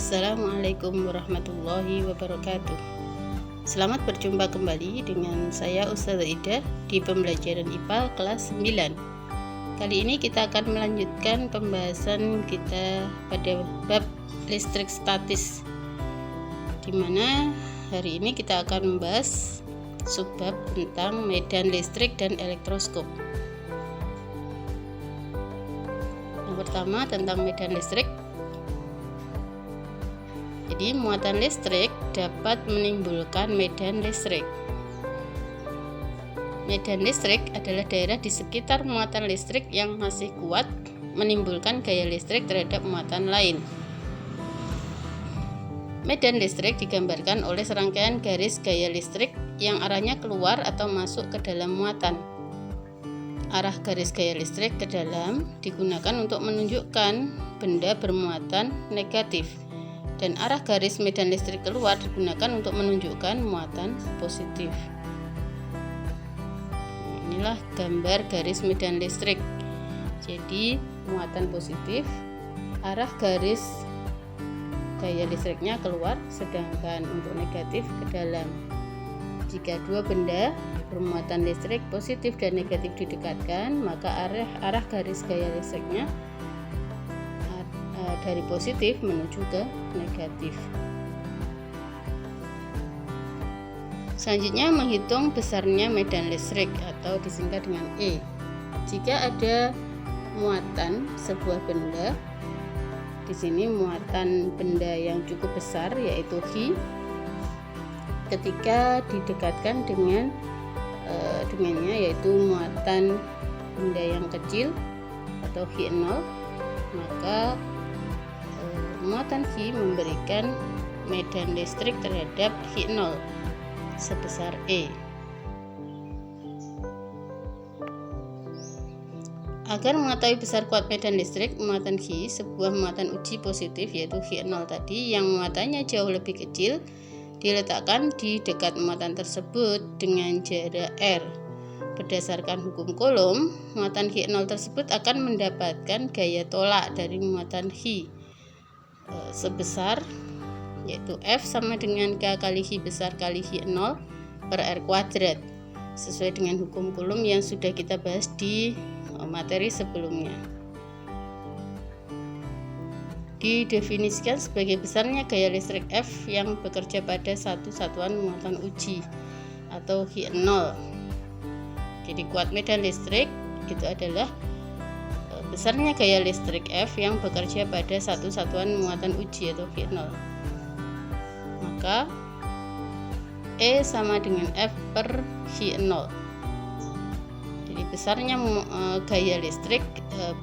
Assalamualaikum warahmatullahi wabarakatuh. Selamat berjumpa kembali dengan saya Ustazah Ida di pembelajaran IPA kelas 9. Kali ini kita akan melanjutkan pembahasan kita pada bab listrik statis, di mana hari ini kita akan membahas subbab tentang medan listrik dan elektroskop. Yang pertama tentang medan listrik. Jadi muatan listrik dapat menimbulkan medan listrik. Medan listrik adalah daerah di sekitar muatan listrik yang masih kuat menimbulkan gaya listrik terhadap muatan lain. Medan listrik digambarkan oleh serangkaian garis gaya listrik yang arahnya keluar atau masuk ke dalam muatan. Arah garis gaya listrik ke dalam digunakan untuk menunjukkan benda bermuatan negatif, dan arah garis medan listrik keluar digunakan untuk menunjukkan muatan positif. Inilah gambar garis medan listrik. Jadi muatan positif, arah garis gaya listriknya keluar, sedangkan untuk negatif ke dalam. Jika dua benda bermuatan listrik positif dan negatif didekatkan, maka arah garis gaya listriknya dari positif menuju ke negatif. Selanjutnya menghitung besarnya medan listrik atau disingkat dengan E. Jika ada muatan sebuah benda, di sini muatan benda yang cukup besar yaitu Hi, ketika didekatkan dengannya yaitu muatan benda yang kecil atau Hi0, maka muatan Hi memberikan medan listrik terhadap Hi0 sebesar E. Agar mengetahui besar kuat medan listrik muatan Hi, sebuah muatan uji positif yaitu Hi0 tadi yang muatannya jauh lebih kecil diletakkan di dekat muatan tersebut dengan jarak R. Berdasarkan hukum Coulomb, muatan Hi0 tersebut akan mendapatkan gaya tolak dari muatan Hi sebesar, yaitu F sama dengan K kali Hi besar kali Hi0 per R kuadrat, sesuai dengan hukum Coulomb yang sudah kita bahas di materi sebelumnya. Didefinisikan sebagai besarnya gaya listrik F yang bekerja pada satu satuan muatan uji atau Hi0. Jadi kuat medan listrik itu adalah besarnya gaya listrik F yang bekerja pada satu satuan muatan uji atau Hi0. Maka E sama dengan F per Hi0. Jadi besarnya gaya listrik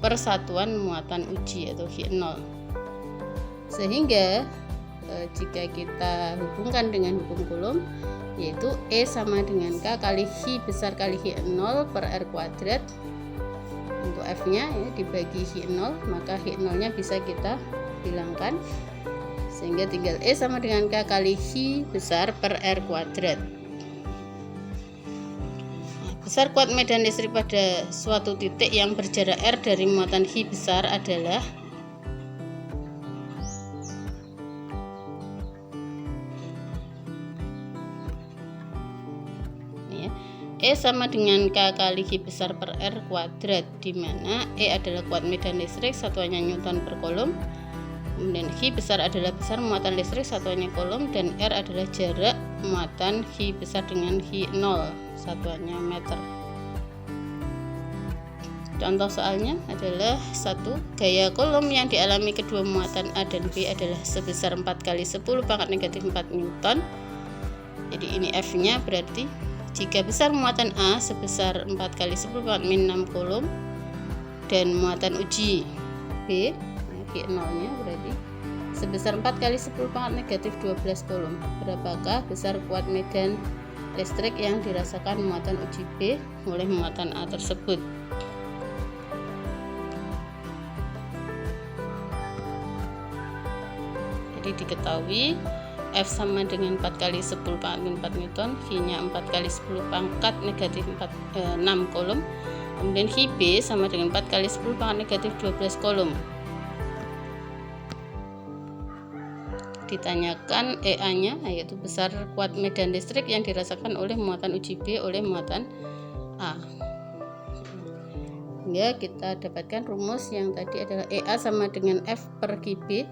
per satuan muatan uji atau Hi0. Sehingga jika kita hubungkan dengan hukum Coulomb, yaitu E sama dengan K kali Hi besar kali Hi0 per R kuadrat. Untuk F-nya ya, dibagi Hi0, maka Hi0-nya bisa kita hilangkan, sehingga tinggal E sama dengan K kali Hi besar per R kuadrat. Besar kuat medan listrik pada suatu titik yang berjarak R dari muatan Hi besar adalah E sama dengan K kali Hi besar per R kuadrat, di mana E adalah kuat medan listrik satuannya Newton per Coulomb, kemudian Hi besar adalah besar muatan listrik satuannya Coulomb, dan R adalah jarak muatan Hi besar dengan Hi0 satuannya meter. Contoh soalnya adalah 1. Gaya Coulomb yang dialami kedua muatan A dan B adalah sebesar 4 kali 10 pangkat negatif 4 Newton. Jadi ini F-nya, berarti jika besar muatan A sebesar 4 kali 10 pangkat min 6 Coulomb dan muatan uji B, Hi0-nya berarti sebesar 4 kali 10 pangkat negatif 12 Coulomb, berapakah besar kuat medan listrik yang dirasakan muatan uji B oleh muatan A tersebut? Jadi diketahui F sama dengan 4 kali 10 pangkat min 4 Newton, Hi-nya 4 kali 10 pangkat negatif 6 Coulomb, kemudian Hi B sama dengan 4 kali 10 pangkat negatif 12 Coulomb. ditanyakan EA-nya, yaitu besar kuat medan listrik yang dirasakan oleh muatan uji B oleh muatan A. Hingga kita dapatkan rumus yang tadi adalah EA sama dengan F per QB.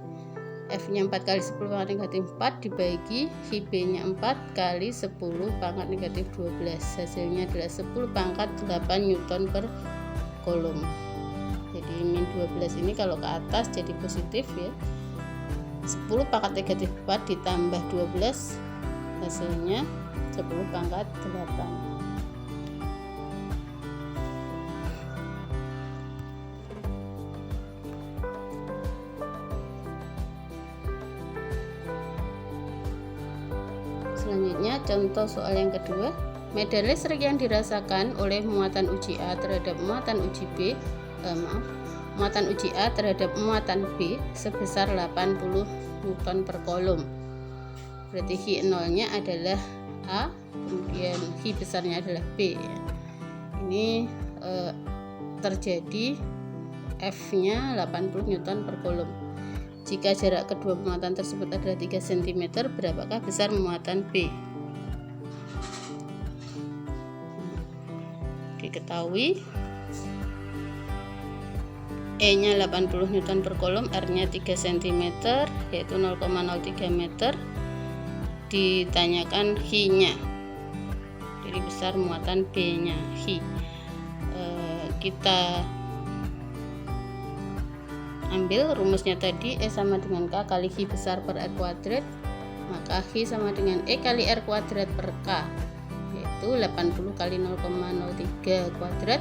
F-nya 4 kali 10 pangkat negatif 4 dibagi QB-nya 4 kali 10 pangkat negatif 12. Hasilnya adalah 10 pangkat 8 Newton per kolom. Jadi min 12 ini kalau ke atas jadi positif ya. 10 pangkat negatif 4 ditambah 12 hasilnya 10 pangkat 8. Selanjutnya contoh soal yang kedua, medan listrik yang dirasakan oleh muatan uji A terhadap muatan uji B muatan uji A terhadap muatan B sebesar 80 Newton per kolom. Berarti H0 nya adalah A, kemudian H besarnya adalah B. Ini terjadi F-nya 80 Newton per kolom. Jika jarak kedua muatan tersebut adalah 3 cm, berapakah besar muatan B? Diketahui E-nya 80 Newton per kolom, R-nya 3 cm, yaitu 0,03 meter. Ditanyakan H-nya, jadi besar muatan B-nya, H. Kita ambil rumusnya tadi, E sama dengan K kali H besar per R kuadrat, maka H sama dengan E kali R kuadrat per K, yaitu 80 kali 0,03 kuadrat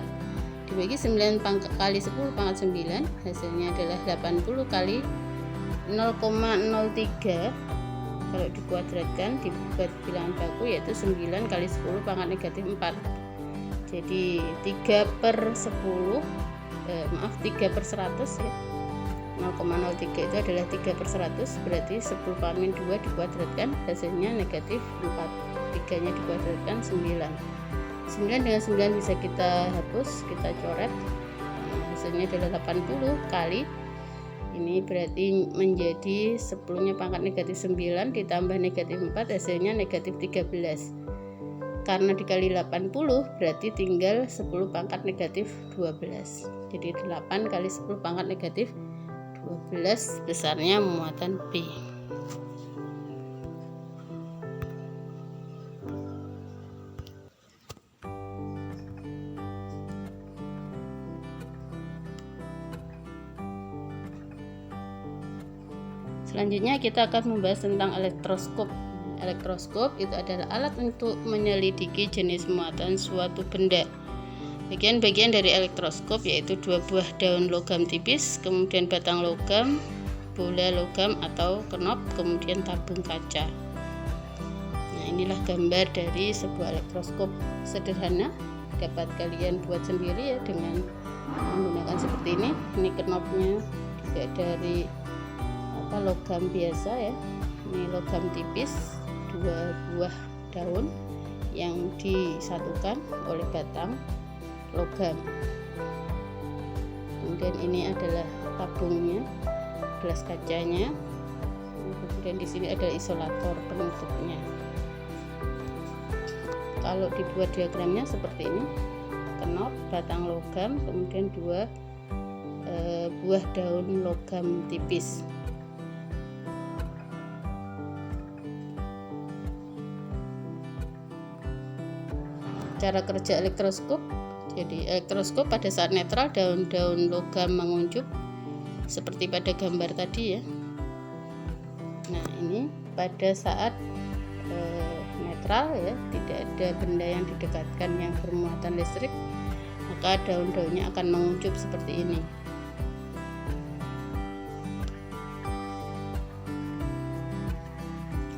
dibagi 9 kali 10 pangkat 9, hasilnya adalah 80 kali 0,03. Kalau dikuadratkan dibuat bilangan baku yaitu 9 kali 10 pangkat negatif 4. Jadi 3 per 10 3 per 100 ya. 0,03 itu adalah 3 per 100, berarti 10 pangkat min 2 dikuadratkan hasilnya negatif 4. 3 nya dikuadratkan 9. 9 dengan 9 bisa kita hapus, kita coret. Hasilnya adalah 80 kali, ini berarti menjadi 10 nya pangkat negatif 9 ditambah negatif 4, hasilnya negatif 13. Karena dikali 80 berarti tinggal 10 pangkat negatif 12. Jadi 8 kali 10 pangkat negatif 12 besarnya muatan B. Selanjutnya kita akan membahas tentang elektroskop. Elektroskop itu adalah alat untuk menyelidiki jenis muatan suatu benda. Bagian-bagian dari elektroskop yaitu 2 buah daun logam tipis, kemudian batang logam, bola logam atau knop, kemudian tabung kaca. Nah, inilah gambar dari sebuah elektroskop sederhana, dapat kalian buat sendiri ya dengan menggunakan seperti ini. Ini knopnya juga dari logam biasa ya. Ini logam tipis, 2 buah daun yang disatukan oleh batang logam. Kemudian ini adalah tabungnya, gelas kacanya. Kemudian di sini ada isolator penutupnya. Kalau dibuat diagramnya seperti ini, knop, batang logam, kemudian 2 buah daun logam tipis. Cara kerja elektroskop, jadi elektroskop pada saat netral daun-daun logam menguncup seperti pada gambar tadi ya. Nah, ini pada saat netral ya, tidak ada benda yang didekatkan yang bermuatan listrik, maka daun-daunnya akan menguncup seperti ini.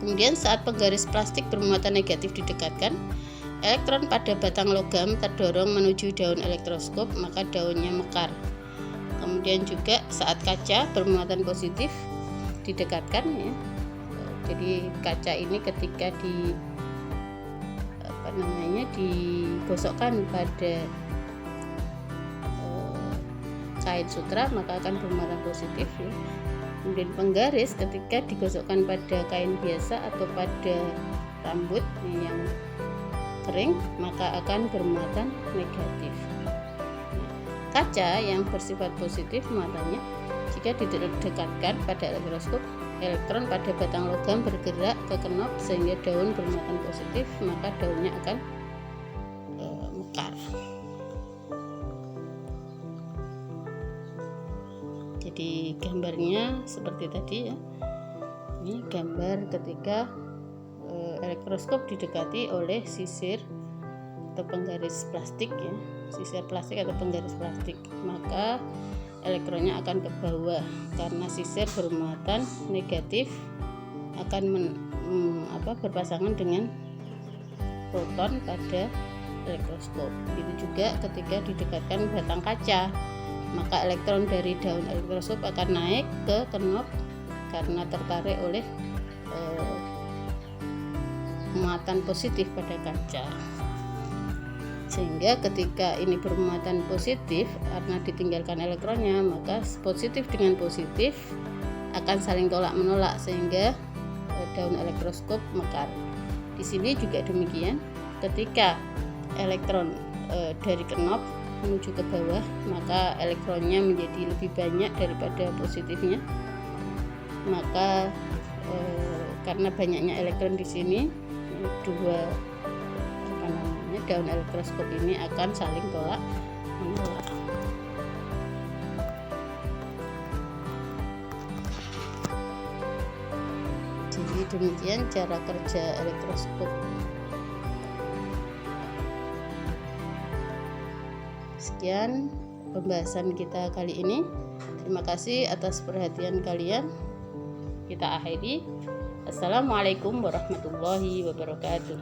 Kemudian saat penggaris plastik bermuatan negatif didekatkan, elektron pada batang logam terdorong menuju daun elektroskop, maka daunnya mekar. Kemudian juga saat kaca bermuatan positif didekatkan ya. Jadi kaca ini ketika digosokkan pada kain sutra maka akan bermuatan positif ya. Kemudian penggaris ketika digosokkan pada kain biasa atau pada rambut yang kering maka akan bermuatan negatif. Kaca yang bersifat positif muatannya jika didekatkan pada elektroskop, elektron pada batang logam bergerak ke kenop sehingga daun bermuatan positif, maka daunnya akan mekar. Jadi gambarnya seperti tadi ya. Ini gambar ketika elektroskop didekati oleh sisir atau penggaris plastik ya, sisir plastik atau penggaris plastik, maka elektronnya akan ke bawah karena sisir bermuatan negatif akan berpasangan dengan proton pada elektroskop. Begitu juga ketika didekatkan batang kaca, maka elektron dari daun elektroskop akan naik ke kenop karena tertarik oleh muatan positif pada kaca. Sehingga ketika ini bermuatan positif karena ditinggalkan elektronnya, maka positif dengan positif akan saling tolak menolak sehingga daun elektroskop mekar. Di sini juga demikian, ketika elektron dari kenop menuju ke bawah, maka elektronnya menjadi lebih banyak daripada positifnya. Maka karena banyaknya elektron di sini, daun elektroskop ini akan saling tolak menolak. Jadi demikian cara kerja elektroskop. Sekian pembahasan kita kali ini. Terima kasih atas perhatian kalian. Kita akhiri. Assalamualaikum warahmatullahi wabarakatuh.